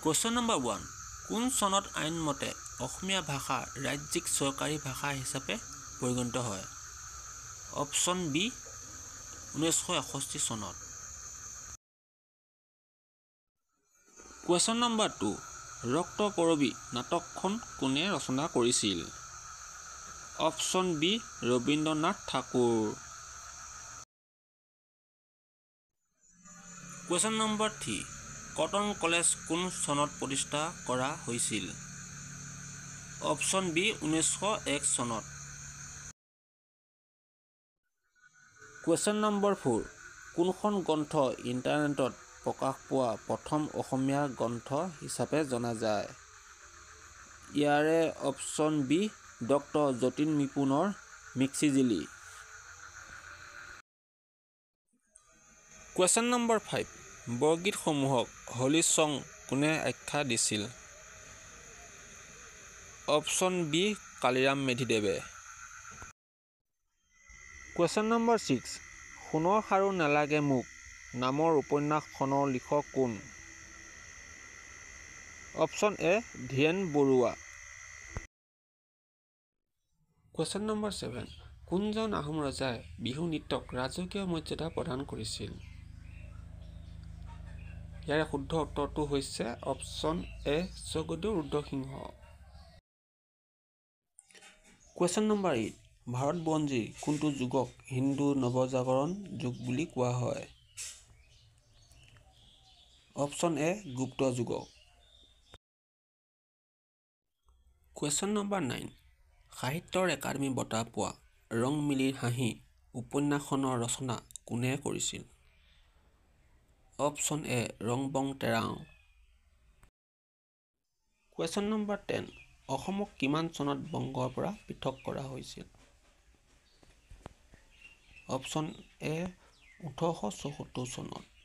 Question number 1. কোন চনত আইন মতে অসমীয়া ভাষা ৰাজ্যিক চৰকাৰী ভাষা হিচাপে পৰিগণিত হয়? অপশ্যন বি 1961 চনত। Question number 2. ৰক্ত কৰবী নাটকখন কোনে ৰচনা কৰিছিল? Option B Rabindranath Thakur. Question number 3. Cotton College কোন চনত প্ৰতিষ্ঠা কৰা হৈছিল? অপশ্যন বি 1901 চনত। Question number 4. কোনখন গ্ৰন্থ ইণ্টাৰনেটত প্ৰকাশ পোৱা প্ৰথম অসমীয়া গ্ৰন্থ হিচাপে জনা যায়? ইয়াৰে অপশ্যন বি ডক্টৰ যতীন নিপুণৰ মিক্সিজিলি। Question number 5. বৰগীতসমূহক হোলী ছং কোনে আখ্যা দিছিল? অপশ্যন বি কালিৰাম মেধিদেৱে। Question number 6. সোণৰ খাৰু নেলাগে মোক নামৰ উপন্যাসখনৰ লিখক কোন? Option A Dhiren Barua. Question number 7. কোনজন আহোম ৰজাই বিহু নৃত্যক ৰাজকীয় মৰ্যাদা প্ৰদান কৰিছিল? ইয়াৰে শুদ্ধ উত্তৰটো হৈছে option A Swargadeo Rudrasingha. Question number 8. Bharat বুৰঞ্জীৰ কোনটো যুগক হিন্দু নৱজাগৰণ যুগ বুলি কোৱা হয়? অপশ্যন এ গুপ্ত যুগক। Question number 9. সাহিত্যৰ একাডেমি বঁটা পোৱা ৰং মিলিৰ হাঁহি উপন্যাসখনৰ ৰচনা কোনে কৰিছিল? Option A Rongbong Terang. Question number 10. অসমক কিমান চনত বংগৰ পৰা পৃথক কৰা হৈছিল? অপশ্যন এ 1874 চনত।